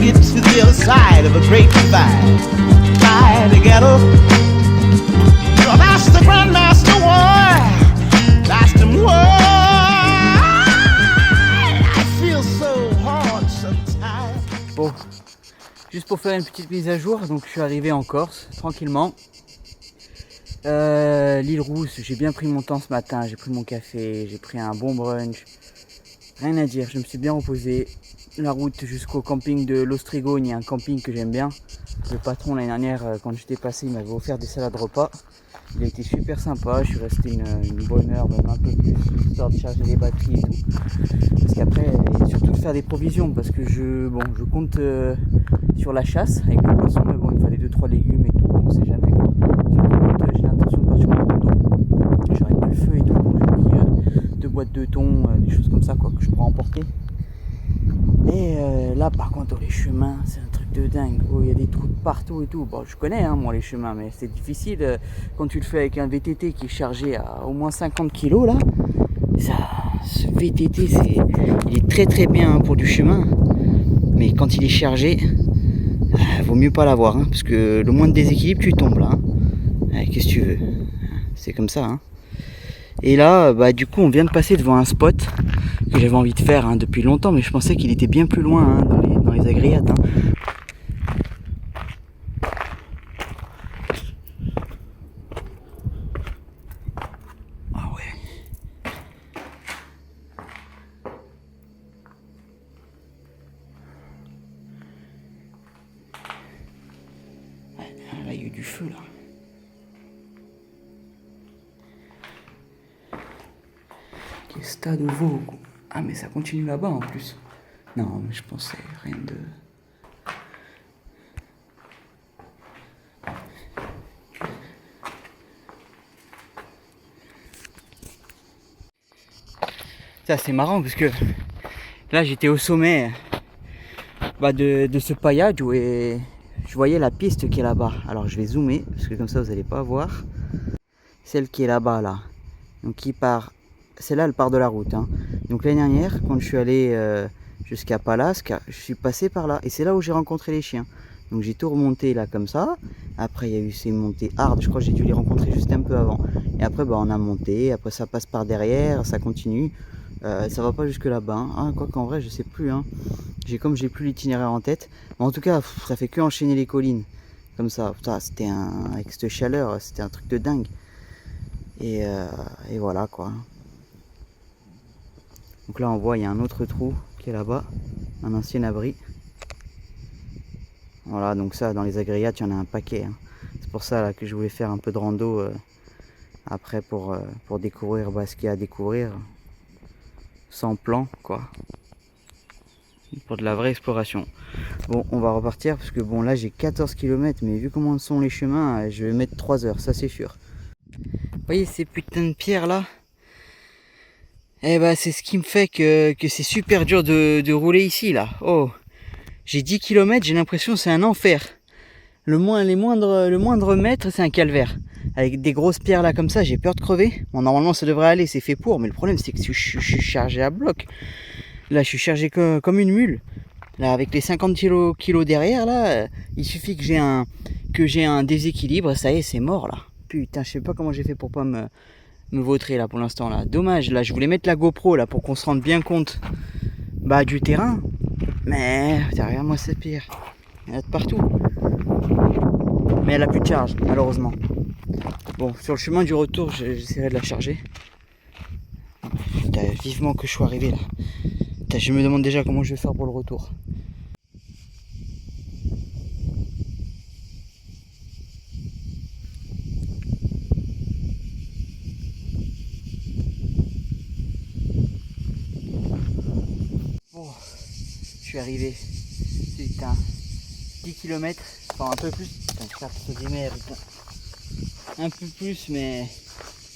get to the other side of a great divide. Fly together. That's the Grandmaster War. That's the war. I feel so hard sometimes. Bon, juste pour faire une petite mise à jour, donc je suis arrivé en Corse, tranquillement. L'île Rousse, j'ai bien pris mon temps ce matin, j'ai pris mon café, j'ai pris un bon brunch. Rien à dire, je me suis bien reposé. La route jusqu'au camping de l'Ostrigogne, il y a un camping que j'aime bien. Le patron l'année dernière, quand j'étais passé, il m'avait offert des salades repas. Il a été super sympa, je suis resté une bonne heure, même un peu plus, histoire de charger les batteries et tout. Parce qu'après, et surtout de faire des provisions, parce que je compte sur la chasse avec le poisson, mais bon, il me fallait 2-3 légumes et tout, on sait jamais quoi. Surtout j'ai l'intention de partir en rando, j'aurai pas le feu et tout, donc j'ai pris 2 boîtes de thon, des choses comme ça quoi, que je pourrais emporter. Et là par contre les chemins c'est un truc de dingue, il y a des trous de partout et tout. Bon je connais moi les chemins, mais c'est difficile quand tu le fais avec un VTT qui est chargé à au moins 50 kg là. Ce VTT il est très très bien pour du chemin, mais quand il est chargé, vaut mieux pas l'avoir parce que le moins de déséquilibre tu tombes là. Qu'est-ce que tu veux, c'est comme ça hein. Et là, du coup, on vient de passer devant un spot que j'avais envie de faire depuis longtemps, mais je pensais qu'il était bien plus loin dans les agréates. Ah ouais. Là, il y a eu du feu là. Stade de Vaud. Ah mais ça continue là-bas en plus. Non mais je pensais rien de... Ça c'est marrant parce que là j'étais au sommet de ce paillage où je voyais la piste qui est là-bas. Alors je vais zoomer parce que comme ça vous n'allez pas voir. Celle qui est là-bas là. Donc qui part... Celle-là, elle part de la route. Donc l'année dernière, quand je suis allé jusqu'à Palasque, je suis passé par là. Et c'est là où j'ai rencontré les chiens. Donc j'ai tout remonté là comme ça. Après, il y a eu ces montées hard. Je crois que j'ai dû les rencontrer juste un peu avant. Et après, on a monté. Après, ça passe par derrière. Ça continue. Ça va pas jusque là-bas. Quoi qu'en vrai, je sais plus. J'ai plus l'itinéraire en tête. Mais en tout cas, ça fait que enchaîner les collines. Comme ça. C'était avec cette chaleur, c'était un truc de dingue. Et voilà quoi. Donc là on voit il y a un autre trou qui est là-bas, un ancien abri. Voilà, donc ça dans les agréates il y en a un paquet. C'est pour ça là, que je voulais faire un peu de rando après pour découvrir ce qu'il y a à découvrir. Sans plan quoi. Pour de la vraie exploration. Bon on va repartir parce que bon là j'ai 14 km, mais vu comment sont les chemins, je vais mettre 3 heures, ça c'est sûr. Vous voyez ces putains de pierres là? C'est ce qui me fait que c'est super dur de rouler ici là. Oh, j'ai 10 km, j'ai l'impression que c'est un enfer. Le moindre mètre c'est un calvaire. Avec des grosses pierres là comme ça, j'ai peur de crever. Bon normalement ça devrait aller, c'est fait pour, mais le problème c'est que je suis chargé à bloc. Là je suis chargé comme une mule. Là avec les 50 kilos derrière là, il suffit que j'ai un déséquilibre, ça y est c'est mort là. Putain je sais pas comment j'ai fait pour pas me vautrer là pour l'instant là. Dommage, là je voulais mettre la GoPro là pour qu'on se rende bien compte du terrain. Mais derrière moi c'est pire. Il y en a de partout. Mais elle a plus de charge malheureusement. Bon sur le chemin du retour j'essaierai de la charger. Putain, vivement que je sois arrivé là. Putain, je me demande déjà comment je vais faire pour le retour. Je suis arrivé, putain, 10 km, enfin un peu plus, putain, un peu plus, mais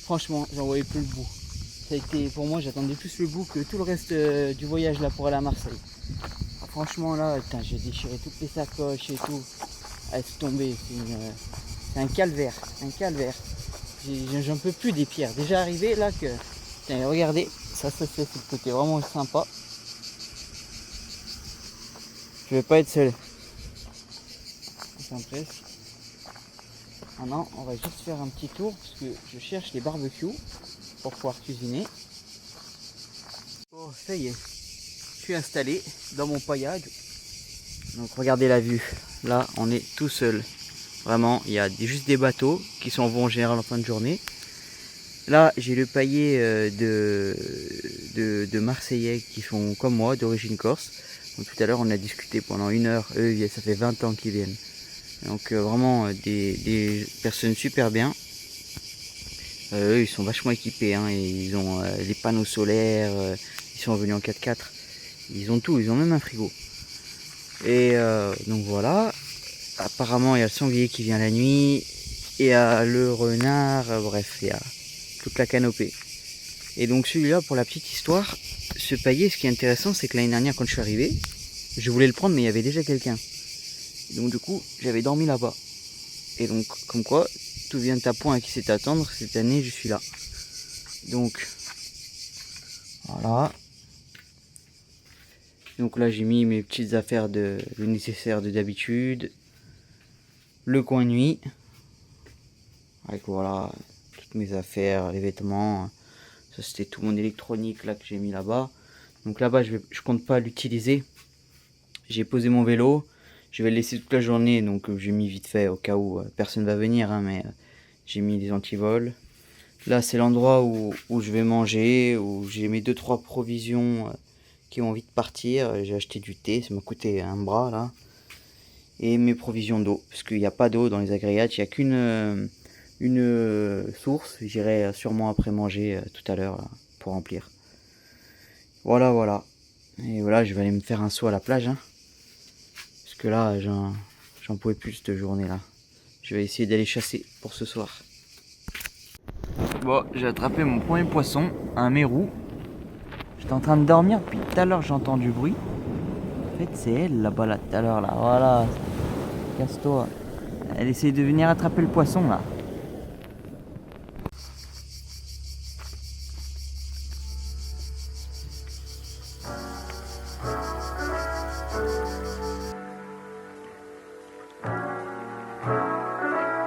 franchement, j'en voyais plus le bout. Ça a été, pour moi, j'attendais plus le bout que tout le reste du voyage là pour aller à Marseille. Franchement là, putain, j'ai déchiré toutes les sacoches et tout, c'est tombé, c'est un calvaire, J'en peux plus des pierres. Déjà arrivé là que, putain, regardez, ça c'est le côté vraiment sympa. Je vais pas être seul. Enfin, presque. Ah non, on va juste faire un petit tour parce que je cherche les barbecues pour pouvoir cuisiner. Oh, ça y est, je suis installé dans mon paillage. Donc regardez la vue. Là, on est tout seul. Vraiment, il y a juste des bateaux qui s'en vont en général en fin de journée. Là, j'ai le paillet de Marseillais qui sont comme moi, d'origine corse. Donc, tout à l'heure, on a discuté pendant 1 heure. Eux, ça fait 20 ans qu'ils viennent. Donc, vraiment, des personnes super bien. Eux, ils sont vachement équipés. Hein, et ils ont les panneaux solaires. Ils sont venus en 4x4. Ils ont tout. Ils ont même un frigo. Et donc, voilà. Apparemment, il y a le sanglier qui vient la nuit. Et il y a le renard. Bref, il y a toute la canopée. Et donc celui-là, pour la petite histoire, ce paillet, ce qui est intéressant, c'est que l'année dernière, quand je suis arrivé, je voulais le prendre, mais il y avait déjà quelqu'un. Donc du coup, j'avais dormi là-bas. Et donc, comme quoi, tout vient à point à qui c'est attendre. Cette année, je suis là. Donc, voilà. Donc là, j'ai mis mes petites affaires le nécessaire de d'habitude. Le coin nuit. Avec voilà, toutes mes affaires, les vêtements. Ça, c'était tout mon électronique là que j'ai mis là-bas. Donc là-bas, je compte pas l'utiliser. J'ai posé mon vélo. Je vais le laisser toute la journée. Donc j'ai mis vite fait au cas où personne va venir. Hein, mais j'ai mis des antivols. Là, c'est l'endroit où je vais manger. Où j'ai mes 2-3 provisions qui ont envie de partir. J'ai acheté du thé. Ça m'a coûté un bras là. Et mes provisions d'eau. Parce qu'il n'y a pas d'eau dans les agrégates. Il n'y a qu'une source. J'irai sûrement après manger tout à l'heure pour remplir. Voilà, voilà. Et voilà, je vais aller me faire un saut à la plage. Hein, parce que là, j'en pouvais plus cette journée-là. Je vais essayer d'aller chasser pour ce soir. Bon, j'ai attrapé mon premier poisson, un mérou. J'étais en train de dormir, puis tout à l'heure j'entends du bruit. En fait, c'est elle là-bas, là, tout à l'heure, là. Voilà. Casse-toi. Elle essaye de venir attraper le poisson, là.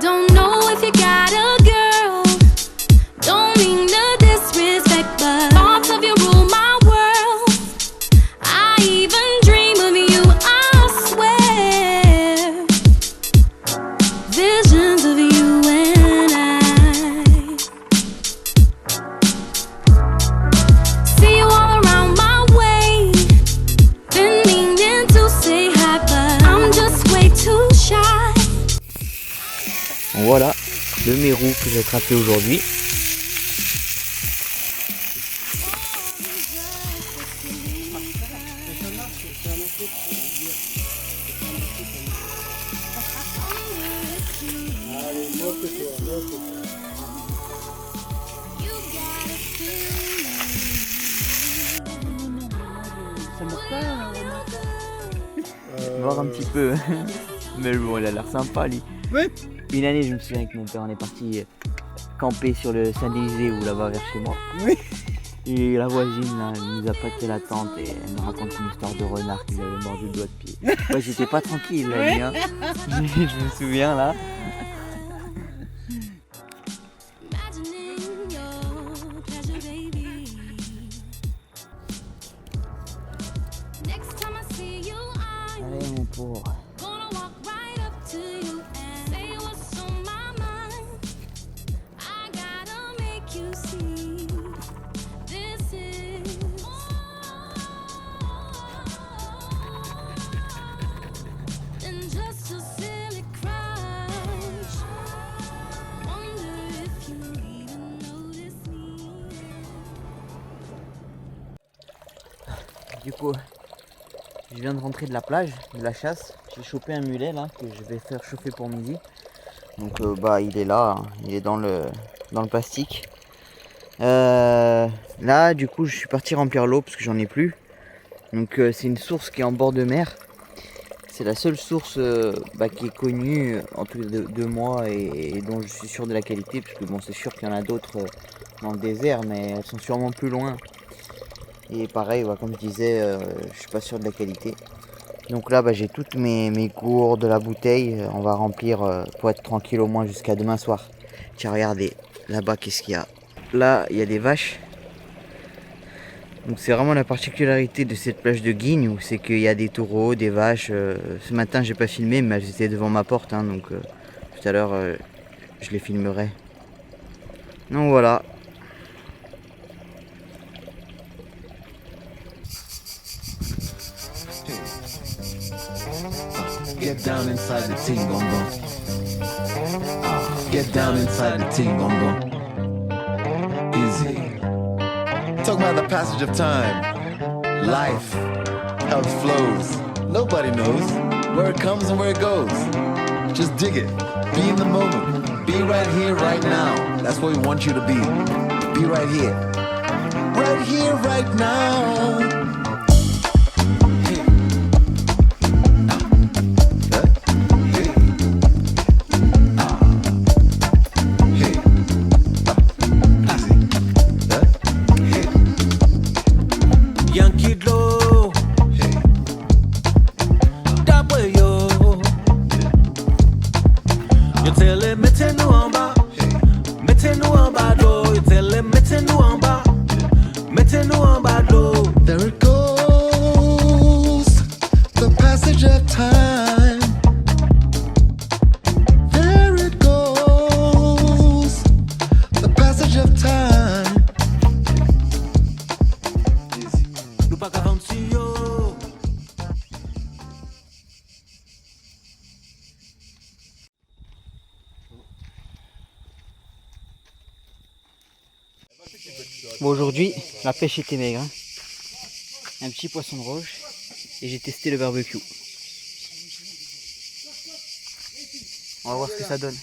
Don't know if you got a girl. Don't mean no disrespect, but thoughts of you rule my world. I even dream of you, I swear. Visions of you and I see you all around my way. Been meaning to say hi, but I'm just way too shy. Voilà, le mérou que j'ai attrapé aujourd'hui. Voir un petit peu. Mais bon, il a l'air sympa lui. Ouais. Une année, je me souviens avec mon père, on est parti camper sur le Saint-Élysée ou là-bas vers chez moi. Oui. Et la voisine là, elle nous a prêté la tente et elle nous raconte une histoire de renard qui lui avait mordu le doigt de pied. Ouais, j'étais pas tranquille la nuit. Hein. Je me souviens là. Imagining your pleasure, baby. Next time I see you, I'm Allez mon pauvre. gonna walk right up to you and say what's on my mind. I gotta make you see this is than just a silly crush. Wonder if you even notice me. Du coup, je viens de rentrer de la plage, de la chasse. J'ai chopé un mulet là que je vais faire chauffer pour midi. Donc bah il est là, hein. Il est dans le plastique. Là du coup je suis parti remplir l'eau parce que j'en ai plus. Donc c'est une source qui est en bord de mer. C'est la seule source qui est connue en tout cas de moi et dont je suis sûr de la qualité. Parce que bon c'est sûr qu'il y en a d'autres dans le désert mais elles sont sûrement plus loin. Et pareil, comme je disais, je suis pas sûr de la qualité. Donc là, j'ai toutes mes gourdes de la bouteille. On va remplir pour être tranquille au moins jusqu'à demain soir. Tiens, regardez, là-bas, qu'est-ce qu'il y a? Là, il y a des vaches. Donc c'est vraiment la particularité de cette plage de Guignes, c'est qu'il y a des taureaux, des vaches. Ce matin, j'ai pas filmé, mais elles étaient devant ma porte, hein, donc tout à l'heure, je les filmerai. Donc voilà. Get down inside the ting gong gong. Get down inside the ting gong gong. Easy. Talking about the passage of time, life, how it flows. Nobody knows where it comes and where it goes. Just dig it. Be in the moment. Be right here, right now. That's what we want you to be. Be right here. Right here, right now. There it goes, the passage of time. There it goes, the passage of time. Bon, aujourd'hui, la pêche était maigre. Hein. Un petit poisson de roche et j'ai testé le barbecue. On va voir ce que ça donne.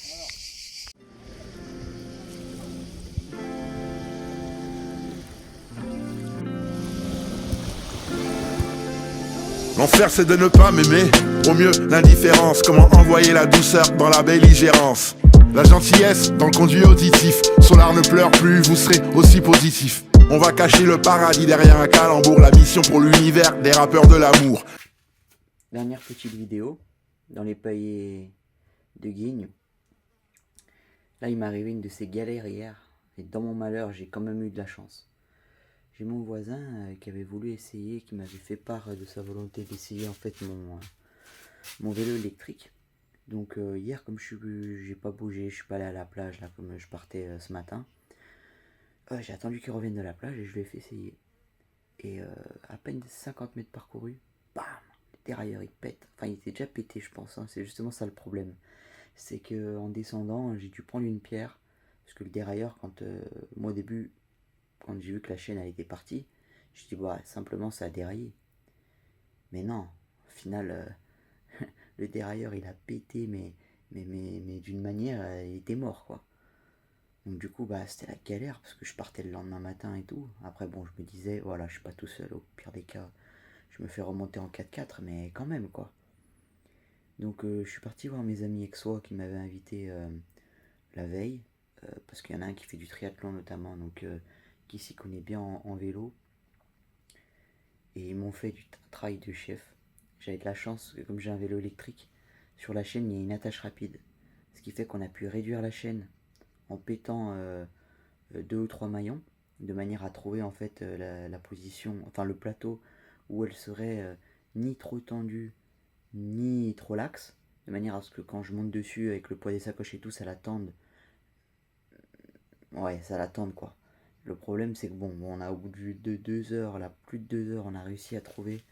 L'enfer c'est de ne pas m'aimer, au mieux l'indifférence. Comment envoyer la douceur dans la belligérance. La gentillesse dans le conduit auditif. Solar ne pleure plus, vous serez aussi positif. On va cacher le paradis derrière un calembour. La mission pour l'univers des rappeurs de l'amour. Dernière petite vidéo dans les paillets de Guignes. Là il m'est arrivé une de ces galères hier. Et dans mon malheur j'ai quand même eu de la chance. J'ai mon voisin qui avait voulu essayer, qui m'avait fait part de sa volonté d'essayer en fait mon vélo électrique. Donc hier comme j'ai pas bougé, je suis pas allé à la plage là comme je partais ce matin. J'ai attendu qu'il revienne de la plage et je lui ai fait essayer. Et à peine 50 mètres parcourus, bam, le dérailleur il pète. Enfin il était déjà pété je pense, hein. C'est justement ça le problème. C'est que en descendant j'ai dû prendre une pierre. Parce que le dérailleur, moi au début, quand j'ai vu que la chaîne elle était partie, je me suis dit bah simplement ça a déraillé. Mais non, au final le dérailleur il a pété mais d'une manière il était mort quoi. Donc du coup c'était la galère parce que je partais le lendemain matin et tout. Après bon je me disais voilà je suis pas tout seul, au pire des cas je me fais remonter en 4x4 mais quand même quoi. Donc je suis parti voir mes amis aixois qui m'avaient invité la veille. Parce qu'il y en a un qui fait du triathlon notamment, donc qui s'y connaît bien en vélo. Et ils m'ont fait du travail de chef. J'avais de la chance, que comme j'ai un vélo électrique, sur la chaîne il y a une attache rapide. Ce qui fait qu'on a pu réduire la chaîne en pétant 2 ou 3 maillons, de manière à trouver en fait la position, enfin le plateau où elle serait ni trop tendue, ni trop laxe, de manière à ce que quand je monte dessus avec le poids des sacoches et tout, ça la tende. Ouais, ça l'attend quoi. Le problème c'est que bon, on a au bout de 2 heures, là, plus de 2 heures, on a réussi à trouver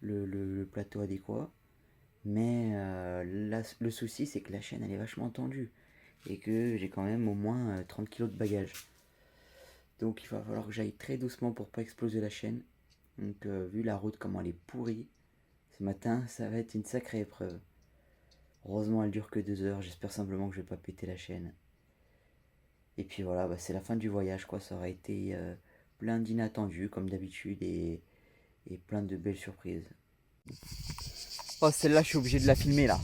le plateau adéquat. Mais le souci c'est que la chaîne elle est vachement tendue. Et que j'ai quand même au moins 30 kg de bagages. Donc il va falloir que j'aille très doucement pour pas exploser la chaîne. Donc vu la route comment elle est pourrie, ce matin ça va être une sacrée épreuve. Heureusement elle dure que 2 heures, j'espère simplement que je vais pas péter la chaîne. Et puis voilà, c'est la fin du voyage quoi, ça aurait été plein d'inattendus comme d'habitude et plein de belles surprises. Oh celle-là je suis obligé de la filmer là.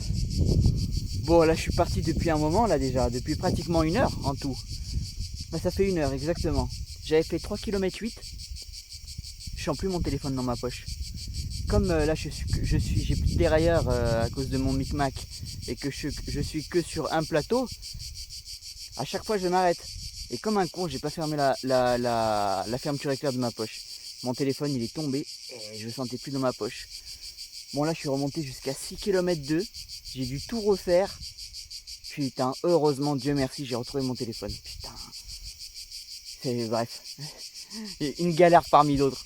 Bon là je suis parti depuis un moment là déjà, depuis pratiquement 1 heure en tout. Ça fait 1 heure exactement. J'avais fait 3 km 8. Je sens plus mon téléphone dans ma poche. comme là j'ai plus de dérailleur à cause de mon micmac et que je suis que sur un plateau, à chaque fois je m'arrête. Et comme un con, j'ai pas fermé la fermeture éclair de ma poche. Mon téléphone il est tombé et je le sentais plus dans ma poche. Bon là je suis remonté jusqu'à 6 km 2, j'ai dû tout refaire. Putain, heureusement, Dieu merci, j'ai retrouvé mon téléphone. Putain. Bref. Une galère parmi d'autres.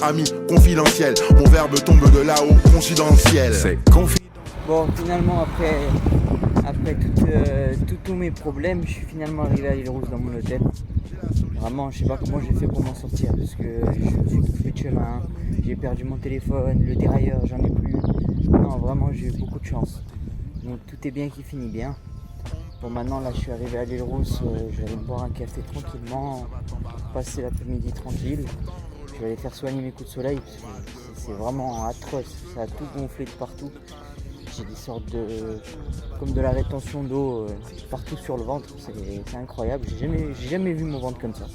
Ami confidentiel, mon verbe tombe de là-haut, confidentiel. C'est confidentiel. Bon, finalement, après tous mes problèmes, je suis finalement arrivé à l'île Rousse dans mon hôtel. Vraiment, je sais pas comment j'ai fait pour m'en sortir, parce que je me suis tout fait de chemin, j'ai perdu mon téléphone, le dérailleur, j'en ai plus. Non, vraiment, j'ai eu beaucoup de chance. Donc tout est bien qui finit bien. Bon, maintenant là je suis arrivé à l'île Rousse, je vais aller boire un café tranquillement, passer l'après-midi tranquille. Je vais aller faire soigner mes coups de soleil parce que c'est vraiment atroce, ça a tout gonflé de partout. J'ai des sortes comme de la rétention d'eau partout sur le ventre, c'est incroyable, j'ai jamais vu mon ventre comme ça.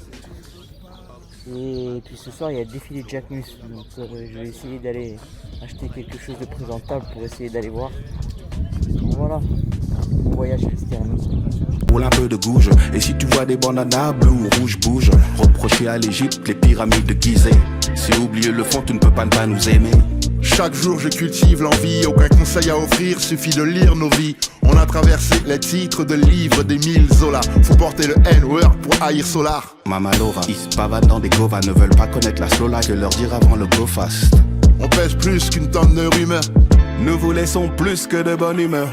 Et puis ce soir il y a le défilé de Jacques Mus, donc je vais essayer d'aller acheter quelque chose de présentable pour essayer d'aller voir. Donc voilà, mon voyage qui se termine. Roule un peu de gouge, et si tu vois des bandanas bleu ou rouge bouge, reprocher à l'Égypte les pyramides de Gizeh. Si oublier le fond, tu ne peux pas ne pas nous aimer. Chaque jour je cultive l'envie, aucun conseil à offrir, suffit de lire nos vies. On a traversé les titres de livres d'Émile Zola. Faut porter le N-word pour haïr Solar. Mamalova, ils se pavadent dans des govas, ne veulent pas connaître la slow life, que leur dire avant le go fast. On pèse plus qu'une tonne de rumeurs. Nous vous laissons plus que de bonne humeur.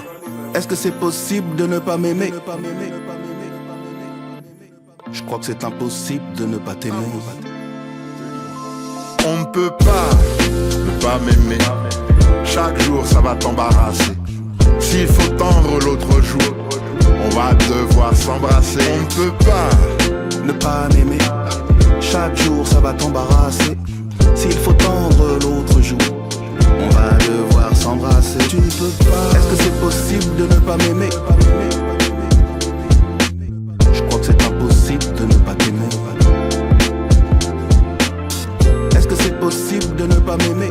Est-ce que c'est possible de ne pas m'aimer? Je crois que c'est impossible de ne pas t'aimer. On ne peut pas ne pas m'aimer. Chaque jour ça va t'embarrasser. S'il faut tendre l'autre jour, on va devoir s'embrasser. On ne peut pas ne pas m'aimer. Chaque jour ça va t'embarrasser. S'il faut tendre l'autre jour, on va devoir s'embrasser. Tu ne peux pas. Est-ce que c'est possible de ne pas m'aimer? Je crois que c'est impossible de ne pas t'aimer. Est-ce que c'est possible de ne pas m'aimer?